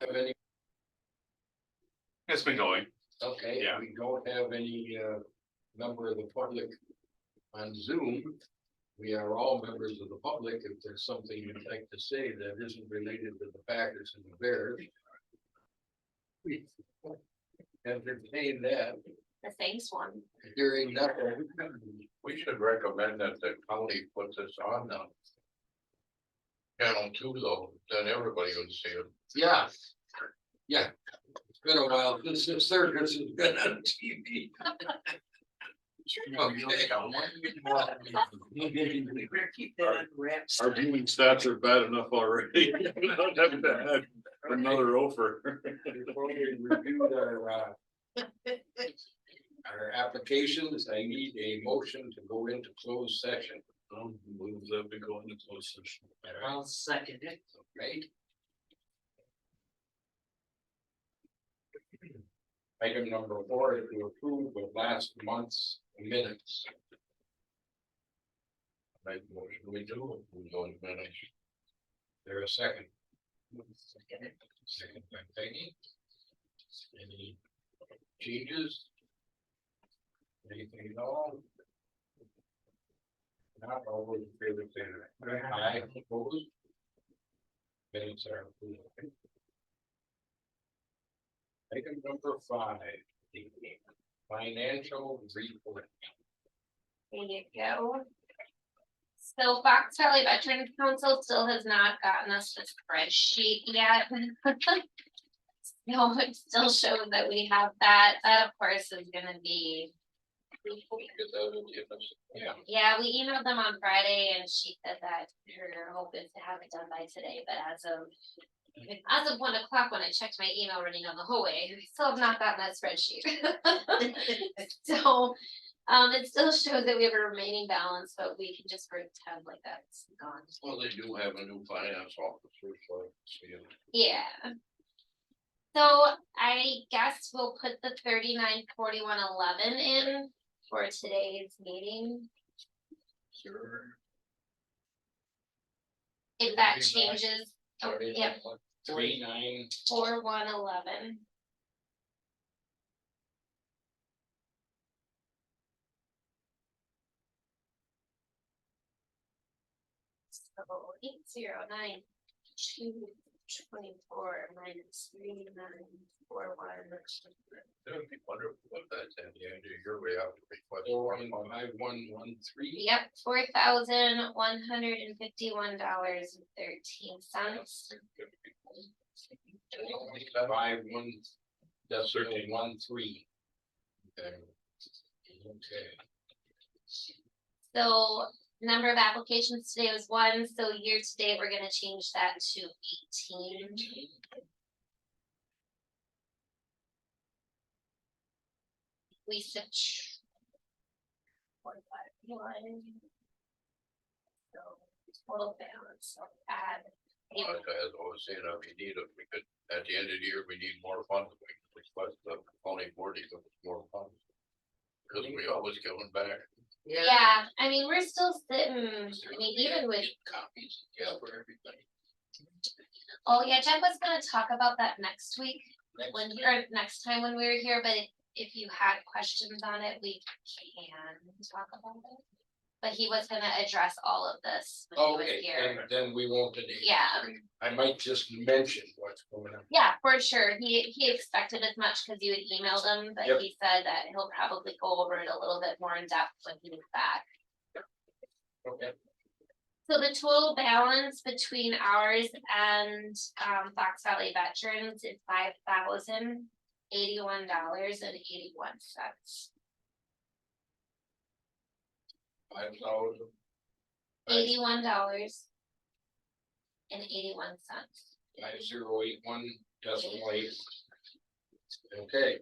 have any, It's been going. okay, Yeah. we don't have any member of the public on Zoom. We are all members of the public. If there's something you'd like to say that isn't related to the Packers and the Bears. We entertain that. The thanks one. Hearing nothing. We should recommend that the county puts this on the channel 2 though, then everybody would see it. Yeah. Yeah. It's been a while since the circus has been on TV. Okay. Keep that on wraps. Our viewing stats are bad enough already. We don't have to add another offer. Before we review our applications, I need a motion to go into closed session. Move that we go into closed session. I'll second it. Right? Item number 4 is to approve of last month's minutes. Make a motion, we do, we go in minutes. There a second? Second it. Second by Peggy. Any changes? Anything at all? Not all those in favor say aye. Aye, opposed? Minutes are approved. Item number 5, the financial report. There you go. So Fox Valley Veterans Council still has not gotten us the spreadsheet yet. No, it still shows that we have that. That of course is gonna be. Get that in the minutes. Yeah. Yeah, we emailed them on Friday and she said that her hope is to have it done by today, but as of 1 o'clock, when I checked my email running down the hallway, I still have not gotten that spreadsheet. So, it still shows that we have a remaining balance, but we can just pretend like that's gone. Well, they do have a new finance officer, so see it. Yeah. So I guess we'll put the 394111 in for today's meeting. Sure. If that changes, oh, Sorry, yep, 39. 4111. So 809,224 minus 3941. It would be wonderful if that's at the end of your way out to request. 4113. Yep, $4,151.13. 51.13. Okay. Okay. So number of applications today was 1, so year to date, we're gonna change that to 18. We switch. 451. So total balance, so add. As I was saying, if we need it, we could, at the end of the year, we need more funds, we can request the county board to give us more funds. Cause we always give them back. Yeah, I mean, we're still sitting, I mean, even with, Copies, yeah, for everybody. oh yeah, Jeff was gonna talk about that next week. When, or next time when we were here, but if you had questions on it, we can talk about it. But he was gonna address all of this when he was Okay, here. then we won't today. Yeah. I might just mention what's going on. Yeah, for sure. He expected as much because you had emailed him, but Yep. he said that he'll probably go over it a little bit more in depth when he gets back. Okay. So the total balance between ours and Fox Valley Veterans is $5,081.81. 5,000. $81.81. 5081.8. Okay.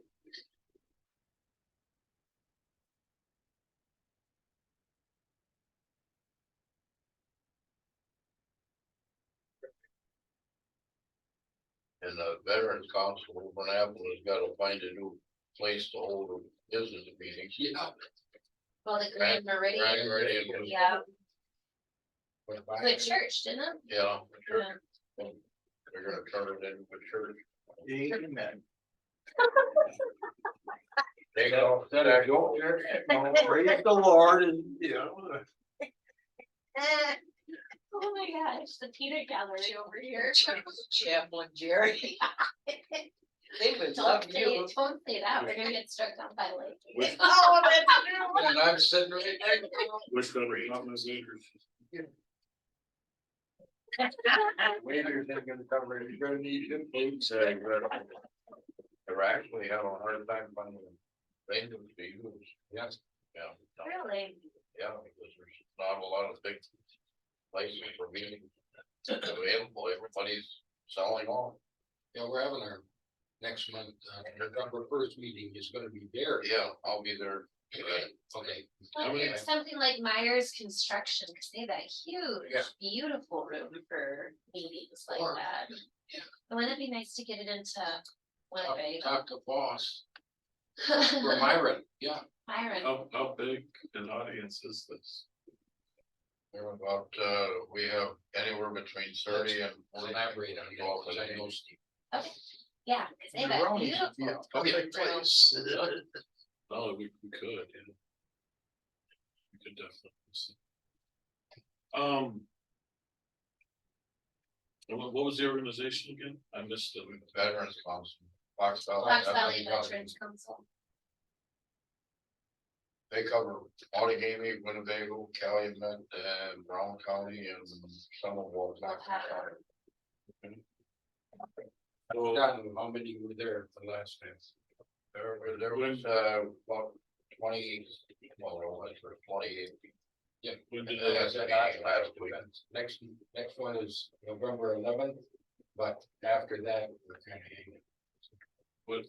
And the Veterans Council of Winnebago has got to find a new place to hold a business meetings. Yeah. Well, the Grand Meridian. Grand Meridian. Yeah, What about good it? church, didn't it? Yeah, sure. Yeah. They're gonna turn it into a church. Amen. They go, that go there. Praise the Lord and, you know. Oh my gosh, the peanut gallery over here. Chaplain Jerry. They would love Don't say, you. don't say that, we're gonna get struck down by lightning. Oh, that's true. And I'm sitting right there. Which one are you on those leaders? Waiters ain't gonna cover it, you're gonna need him. They're actually having a hard time finding venues to use. Yes. Yeah. Really? Yeah, because there's not a lot of big places for meetings available. Everybody's selling off. Yeah, we're having our next month, November 1st meeting is gonna be there. Yeah, I'll be there. Okay. Well, it's something like Myers Construction, cause they have that Yeah. huge, beautiful room for meetings like Or- that. yeah. Wouldn't it be nice to get it into Winnebago? Talk to boss for Myron, yeah. Myron, How big an audience is this? They're about, we have anywhere between 30 and 40. Elaborate on that, 'cause I know Steve. okay, yeah, cause they have that beautiful. Public place. Oh, we could, yeah. We could definitely. see. What was the organization again? I missed it. Veterans Council. Fox Valley. Fox Valley Veterans Council. They cover Outagamie, Winnebago, Calumet, and Brown County and some of what. Well, Don, how many were there the last time? There was, about 20, well, it was for 28. Yeah. when did Yeah, they, that's last week. Next one is November 11th, but after that, we're kind of hanging. what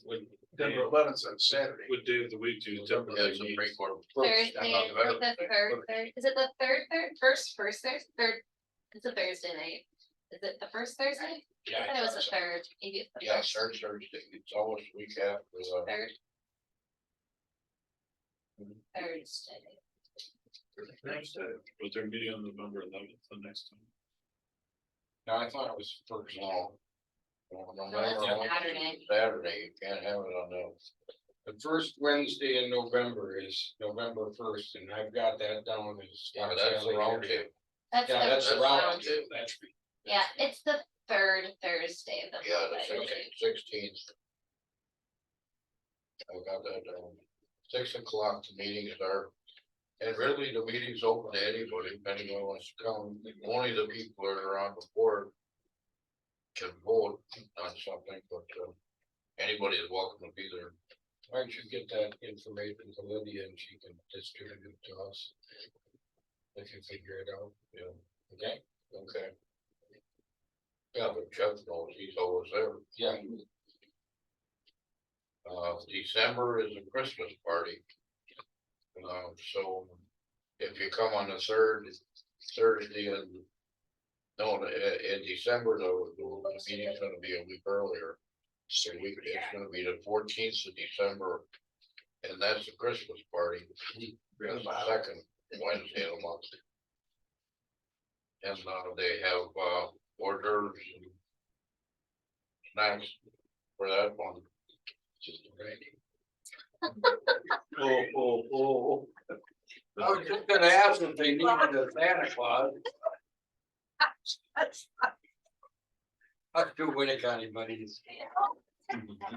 Denver 11's on Saturday. what day of the week do you Yeah, typically it's a meet? break for. Thursday, like the third, is it the first Thursday, third, it's a Thursday night. Is it the first Thursday? I thought it was the third, maybe it's the Yeah, first. Thursday, it's always week after, Third. Thursday. Was there a meeting on November 11th the next time? No, I thought it was first. no. No, that's a Saturday. Saturday, you can't have it on the, The first Wednesday in November is November 1st, and I've got that down as. yeah, that's the round table. That's Yeah, the that's the first round round. table, that's. Yeah, it's the third Thursday of the Yeah, month. the I believe. 16th. I got that down. 6 o'clock, the meetings are, and really the meeting's open to anybody, if anyone wants to come, only the people that are on the board. Can vote on something, but anybody is welcome to be there. Why don't you get that information to Lydia and she can distribute it to us? If you figure it out, Yeah, okay? okay. Yeah, but Jeff knows, he's always there. Yeah, December is a Christmas party. So if you come on the third Thursday and no, in December, the meeting's gonna be a week earlier. So it's gonna be the 14th of December. And that's the Christmas party. That's the second Wednesday of the month. And they have hors d'oeuvres and snacks for that one. Just right. Oh. I was just gonna ask if they needed a Santa Claus. Us two Winnebago buddies.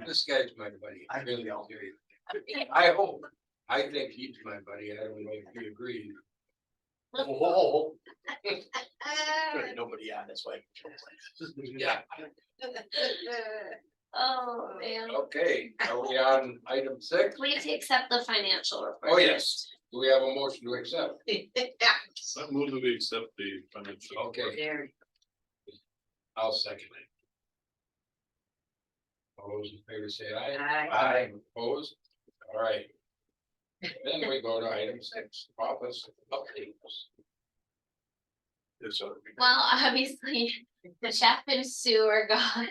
This guy's my buddy. I really know. do. I hope. I think he's my buddy. I don't know if he agrees. Oh. There's nobody on this way. Yeah. Oh, man. Okay, are we on item 6? Please accept the financial report. Oh, yes. Do we have a motion to accept? I move that we accept the financial. Okay, There, I'll second it. All those in favor say aye. Aye. Opposed? All right. Then we go to item 6, office updates. Well, obviously, the chef and Sue are gone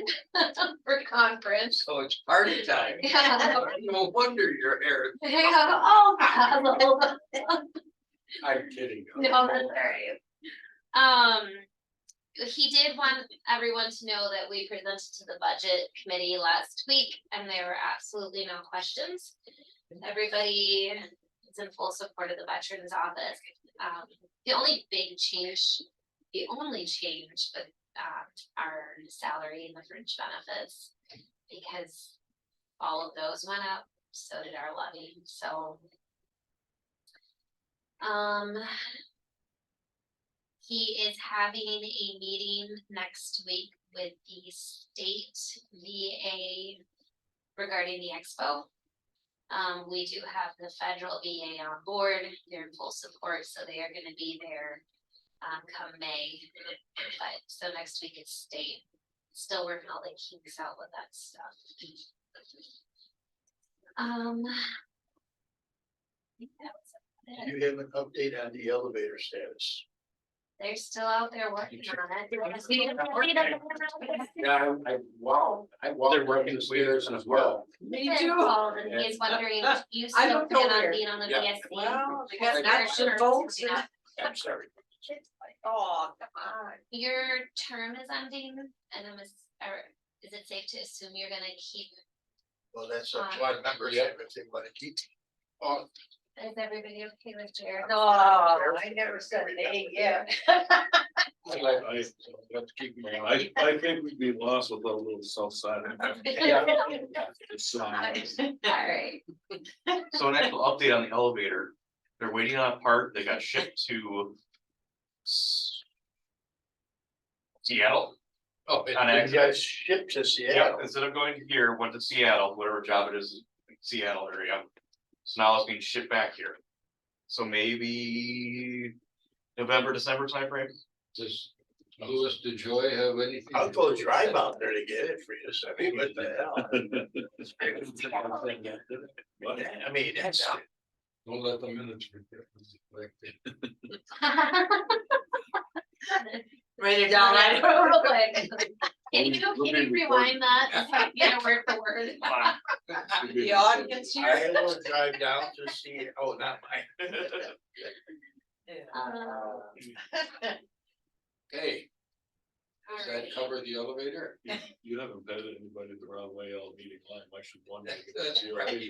for conference. So it's party time. Yeah. No wonder your hair. Yeah, oh, God. I'm kidding. No, that's all right. he did want everyone to know that we presented to the budget committee last week and there were absolutely no questions. Everybody is in full support of the veterans office. The only change with our salary and the fringe benefits, because all of those went up, so did our levy, so. He is having a meeting next week with the state VA regarding the expo. We do have the federal VA on board, they're in full support, so they are gonna be there come May. But so next week is state, still working all the kinks out with that stuff. I think that was it. You have an update on the elevator status. They're still out there working on it. Yeah, I walked working the stairs as well. Me He's too. called and he's wondering, do you I still don't plan know on where. being on the Yeah. BSC? Well, they Because got their nuts and term's bolts. coming up. I'm sorry. Oh, come on. Your term is ending and or is it safe to assume you're gonna keep, Well, that's up to our membership if they want to keep. Oh, is everybody okay with Jared? No, I never said an A yet. let's keep my eye. I think we'd be lost without a little south side. Alright, So an actual update on the elevator, they're waiting on a part that got shipped to Seattle. Oh, On You accident. guys shipped to Yeah, Seattle. instead of going here, went to Seattle, whatever job it is, in Seattle area. So now it's being shipped back here. So maybe November, December timeframe. Does Louis DeJoy have anything? I'll go drive out there to get it for you. So I mean, what the hell? I mean, that's. Don't let the minutes. Write it down, right? real quick. Can you rewind that, you know, word for word? The audience I here. will drive down to see, oh, not mine. Hey, does that cover the elevator? You haven't vetted anybody the wrong way all meeting long, I should wonder. That's right.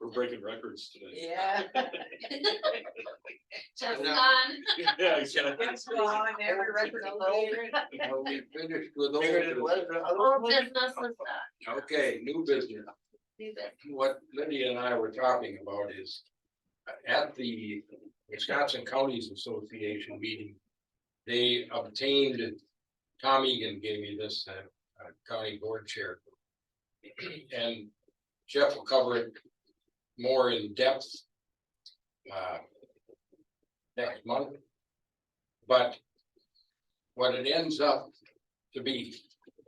We're breaking records today. Yeah. Just No. gone. Yeah, exactly. It's gone, every record on the Now, we finished with Figured it old was business. the other Old one. business is done. Okay, new business. Do this. What Lydia and I were talking about is at the Wisconsin Counties Association meeting, they obtained, Tom Egan gave me this, county board chair. And Jeff will cover it more in depth next month. But what it ends up to be,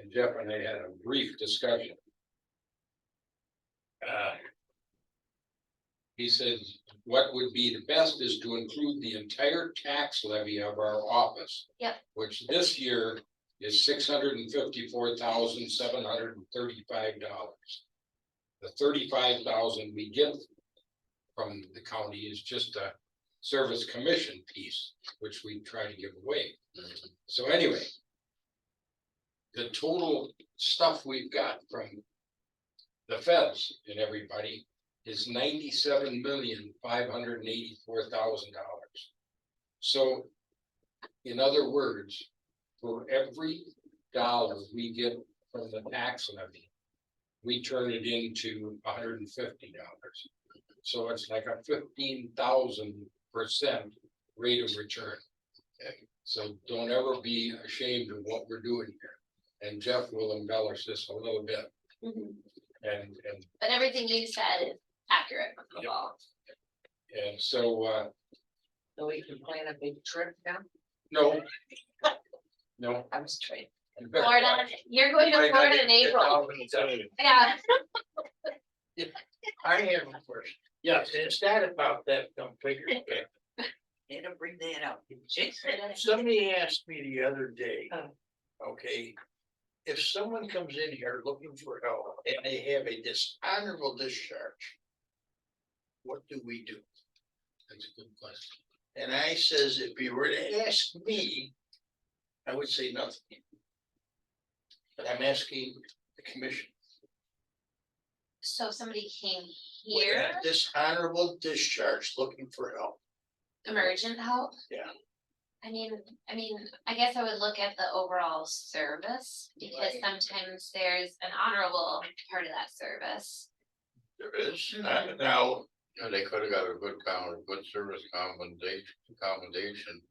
and Jeff and I had a brief discussion. He says, what would be the best is to include the entire tax levy of our office. Yep. Which this year is $654,735. The $35,000 we get from the county is just a service commission piece, which we try to give away. So anyway. The total stuff we've got from the feds and everybody is $97,584,000. So, in other words, for every dollar we get from the tax levy, we turn it into $150. So it's like a 15,000% rate of return. Okay, so don't ever be ashamed of what we're doing here. And Jeff will embellish this a little bit. Mhm. And But everything you said is accurate from the ball. so, So we can plan a big trip now. no. No. I was trying. Florida, you're going to Florida in April. Yeah. I have a question. Yes, it's not about that dumb figure. Okay. They don't bring that up. Somebody asked me the other day, Oh. okay, if someone comes in here looking for help and they have a dishonorable discharge, what do we do? That's a good question. And I says, if you were to ask me, I would say nothing. But I'm asking the commission. So if somebody came With here, a dishonorable discharge, looking for help. emergent help. Yeah. I mean, I guess I would look at the overall service, because Right. sometimes there's an honorable part of that service. There is, now, Yeah, they could have got a good service commendation,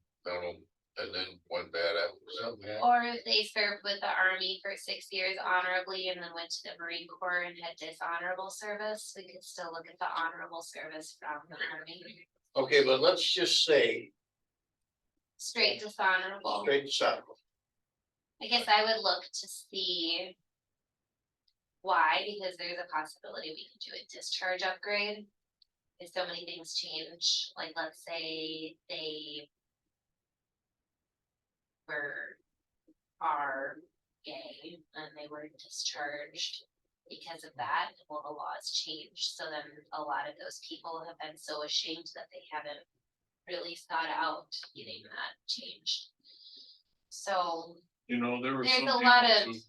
and then went bad after. Something happened. Or if they served with the army for 6 years honorably and then went to the Marine Corps and had dishonorable service, we could still look at the honorable service from the army. okay, but let's just say, Straight dishonorable. straight shot. I guess I would look to see why, because there's a possibility we could do a discharge upgrade. If so many things change, like let's say they are gay and they were discharged because of that, well, the laws changed, so then a lot of those people have been so ashamed that they haven't really thought out getting that changed. So You know, there were there's some a lot people of, too,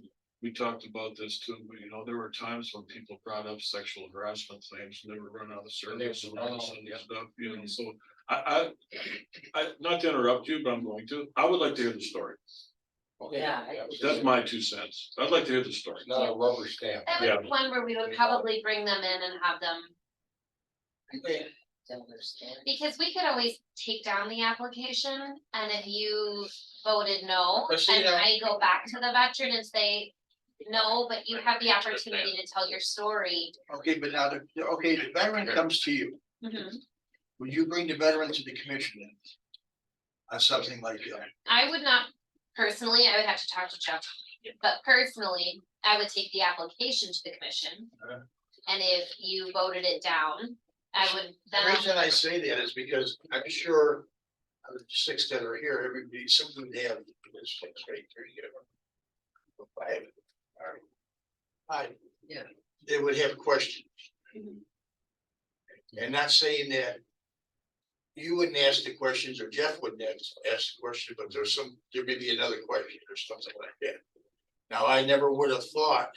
we talked about this too, but you know, there were times when people brought up sexual harassment claims and they were run out of And they service were and run all this off, other yeah. stuff, you know, so I, not to interrupt you, but I'm going to, I would like to hear the story. Okay. Yeah, That's my 2 cents. I'd like to hear the story. It's not a rubber stamp. that Yeah. was one where we would probably bring them in and have them, Okay, don't understand. because we could always take down the application, and if you voted no, But see, and now- I go back to the veteran and say, no, but you have the opportunity to tell your story. okay, but now, the veteran comes to you, would you bring the veteran to the commission then? On something like that? I would not, personally, I would have to talk to Jeff, but personally, I would take the application to the commission. And if you voted it down, I would The then, reason I say that is because I'm sure of the 6 that are here, everybody, something they have, this thing's right there, you know. Five, all right. Yeah. They would have questions. Mhm. And not saying that you wouldn't ask the questions or Jeff wouldn't ask the question, but there may be another question or something like that. Now, I never would have thought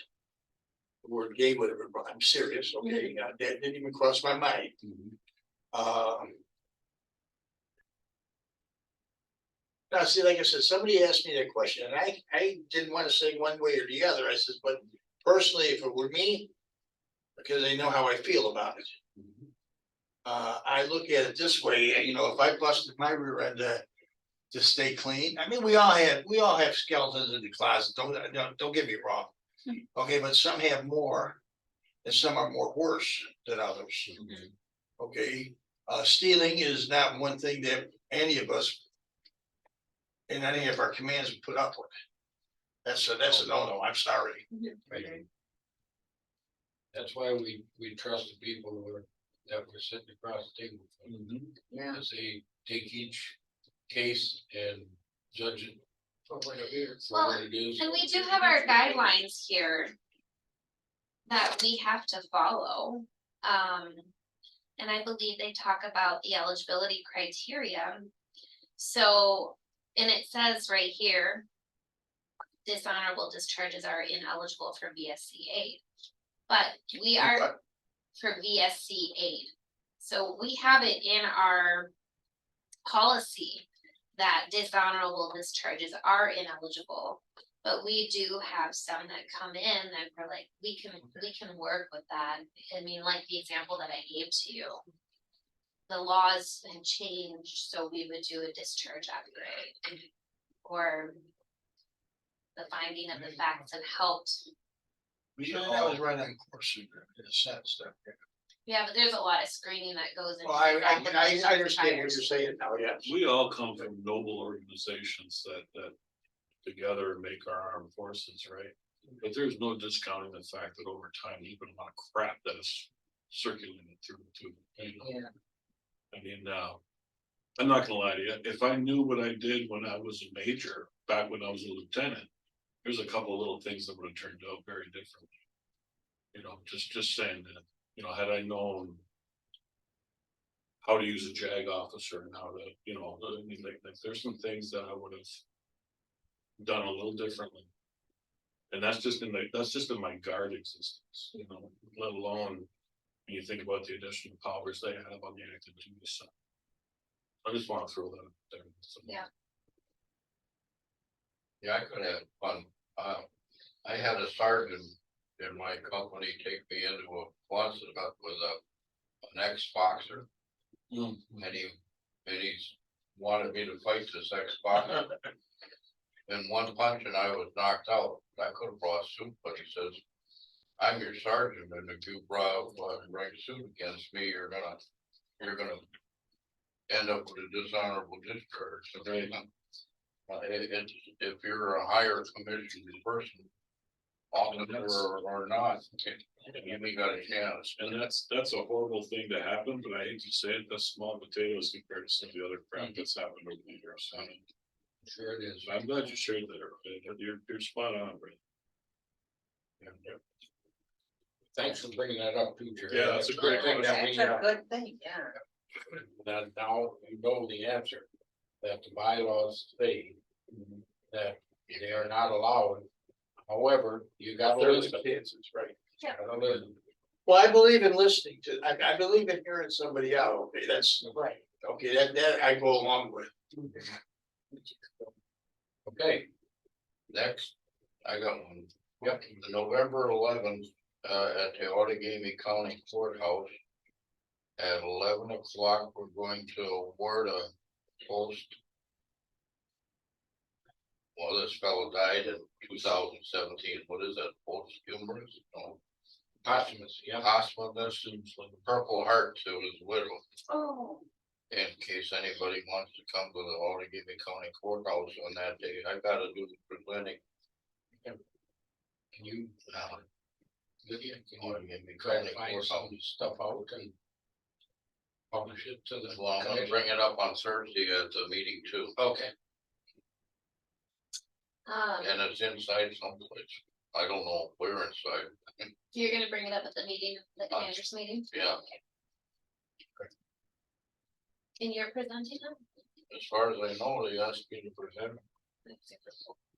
the word gay would have been brought. I'm serious, okay, that didn't even cross my mind. Now, see, like I said, somebody asked me that question and I didn't want to say one way or the other. I said, but personally, if it were me, because they know how I feel about it. I look at it this way, you know, if I busted my rear end to stay clean, I mean, we all have skeletons in the closet, don't get me wrong. Okay, but some have more and some are more worse than others. Okay, stealing is not one thing that any of us in any of our commands would put up with. That's a no, I'm sorry. Right. That's why we trust the people that were sitting across the table. Yeah. Because they take each case and judge it. For what it is. for what it is. and we do have our guidelines here that we have to follow. And I believe they talk about the eligibility criteria. So, and it says right here, dishonorable discharges are ineligible for VSC aid. But we are for VSC aid. So we have it in our policy that dishonorable discharges are ineligible. But we do have some that come in and we're like, we can work with that. I mean, like the example that I gave to you. The laws have changed, so we would do a discharge upgrade. Or the finding of the facts have helped. That was right on course in a sense. Yeah, but there's a lot of screening that goes into. Well, I applications understand prior what you're to- saying now, yes. We all come from noble organizations that together make our armed forces, right? But there's no discounting the fact that over time, there's been a lot of crap that is circulating through too. You know? Yeah. I mean, I'm not gonna lie to you, if I knew what I did when I was a major, back when I was a lieutenant, there's a couple of little things that would have turned out very differently. You know, just saying that, you know, had I known how to use a JAG officer and how to, you know, I mean, like there's some things that I would have done a little differently. And that's just in my guard existence, you know, let alone when you think about the additional powers they have on the active duty side. I just wanna throw that out there. So, Yeah. Yeah, I could have fun. I had a sergeant in my company take me into a closet up with an ex-boxer. Mm. And he's wanted me to fight this ex-boxer. In one punch and I was knocked out. I could have brought suit, but he says, I'm your sergeant, and if you bring suit against me, you're gonna end up with a dishonorable discharge. So if you're a higher commissioned person, officer or not, you ain't got a chance. And that's a horrible thing to happen, but I hate to say it, that's small potatoes compared to some of the other crap that's happened over the years. I mean, Sure it is. I'm glad you shared that, Ray. You're spot on, Ray. Thanks for bringing that up too, Jerry. Yeah, that's a great thing that That's we, a good thing, yeah. that now you know the answer, that the bylaws say that they are not allowed. However, you gotta listen. Right. Gotta listen. Well, I believe in listening to, I believe in hearing somebody out, okay, that's, Right. okay, that I go along with. Okay, Next, I got one. Yep, November 11th, at the Outagamie County Courthouse. At 11 o'clock, we're going to award a post. Well, this fellow died in 2017. What is that? Posthumous? No, posthumous, yeah. posthumous and Purple Heart to his widow. Oh. In case anybody wants to come to the Outagamie County Courthouse on that day, I gotta do the presenting. Can you, Lydia, can you Outagamie try County to find some Courthouse. stuff out and publish it to the Well, I'm gonna commission? bring it up on Thursday at the meeting too, Okay, and it's inside someplace. I don't know where inside, You're gonna bring it up at the meeting, the commanders meeting, yeah. and you're presenting them? As far as I know, they asked me to present.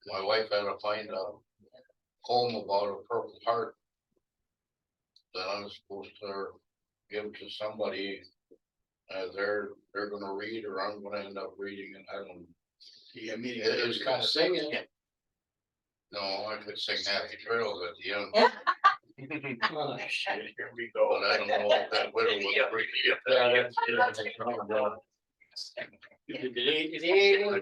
My wife had to find a poem about a Purple Heart. That I was supposed to give to somebody. They're gonna read, or I'm gonna end up reading it, I don't. Yeah, meeting. It was kind of singing. No, I could sing Happy Trails at the end. Oh, shit, here we But go. I don't know if that widow would appreciate that.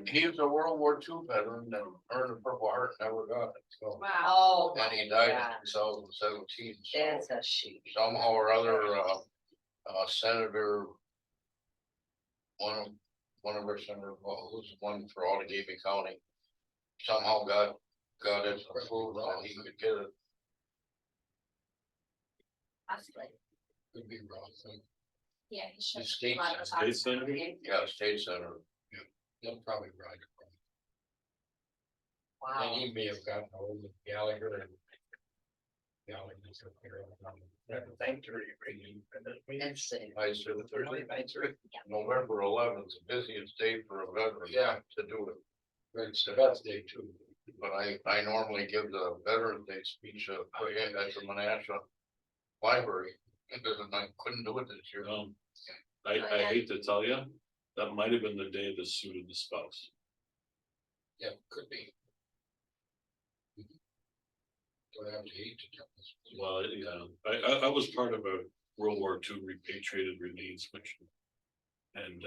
He was a World War II veteran and earned a Purple Heart, never got it, so. Wow. And he died in 2017, so That's a sheep. somehow or other, Senator. One of our senators, well, who's one for Outagamie County. Somehow got it approved, and he could get it. Possibly, could be wrong. So yeah, he should. The state, State senator? Yeah, state senator. they'll probably write it. Wow. And he may have gotten hold of Gallagher and. Gallagher took care of it. Thank you. Let's see. I said Thursday, November 11th, the busiest day for a veteran. Yeah. To do it, But it's the best day too. but I normally give the Veterans Day speech at the Menasha Library, and I couldn't do it this year. I hate to tell you, that might have been the day that suited the spouse. Yeah, could be. Don't have to hate to tell us. Well, yeah, I was part of a World War II repatriated remains mission. And,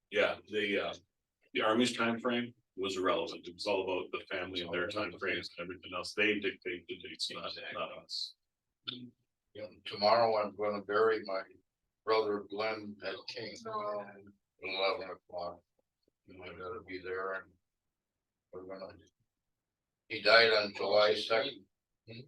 yeah, the Army's time frame was irrelevant. It was all about the family and their time frames and everything else. They dictate the dates, not us. You know, tomorrow I'm gonna bury my brother Glenn at King. Oh. 11 o'clock. I gotta be there, and we're gonna. He died on July 2nd.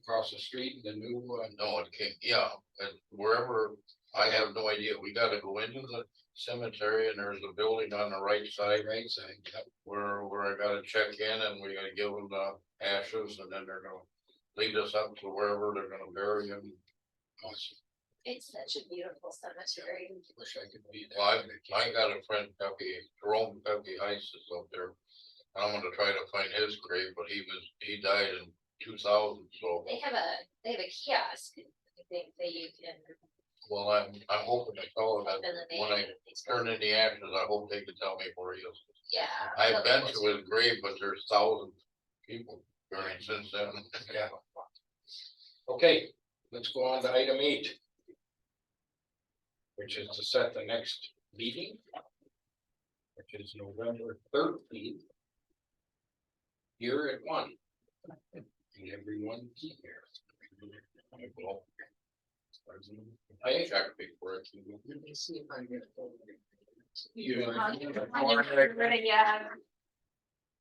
Across the street, the new one. No, it King, yeah, and wherever, I have no idea. We gotta go into the cemetery, and there's a building on the right side. Right side, yep. Where I gotta check in, and we gotta give them the ashes, and then they're gonna lead us up to wherever they're gonna bury him. Awesome. It's such a beautiful cemetery. Wish I could be there. Well, I got a friend, Pepe, Jerome Pepe Heiss is up there. I'm gonna try to find his grave, but he died in 2000, so, They have a kiosk, I think that you can. well, I'm hoping to tell him type that in the when name I and things. turn in the ashes, I hope they can tell me where he is. Yeah. I've they'll been be to his grave, but there's thousands of people buried since then. Yeah. Okay, let's go on to item 8. Which is to set the next meeting. Which is November 13th. Here at 1. And everyone be here. I will Okay. check before it. Let me see if I get. Yeah,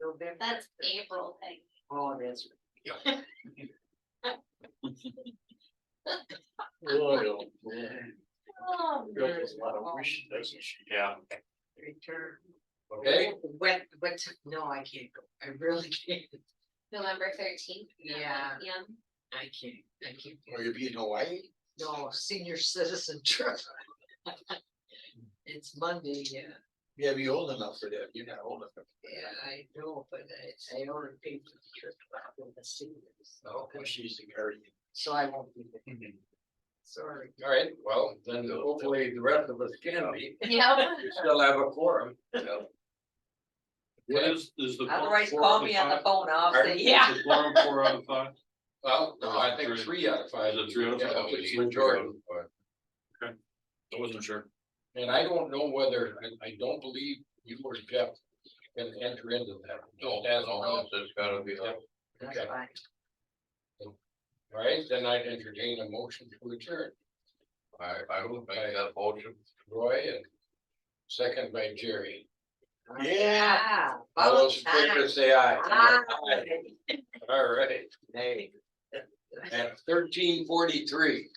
November. that's April thing. Oh, that's. Royal. Oh, There's a lot of wishes, doesn't she? Yeah, Return. Okay, What, no, I can't go, I really can't, November 13th. Yeah. Yeah. I can't. Or you be in Hawaii? No, senior citizen trip. It's Monday, yeah, Yeah, be old enough for that, you're not old enough. yeah, I know, but I already paid for the trip with the seniors. No, well, she's the guardian. So I won't be there, sorry. all right, well, then hopefully the rest of us can be. Yep. We still have a quorum. What is the? Otherwise, four call out of me on the five? phone, I'll Pardon? say, yeah. Is the quorum 4 out of 5? Well, no, I Or think three. 3 out of 5. Is it 3 out of 5? Yeah, Okay, it's so majority. I wasn't sure. And I don't know whether, I don't believe you or Jeff can enter into that. No, As no, all, it's gotta be. Yep. That's Okay. fine. all right, then I'd entertain a motion to adjourn. I will make that motion. Roy and second by Jerry. Yeah. Ah, All those in vote favor time. say aye. Ah. Aye. All right, Hey. at 13:43.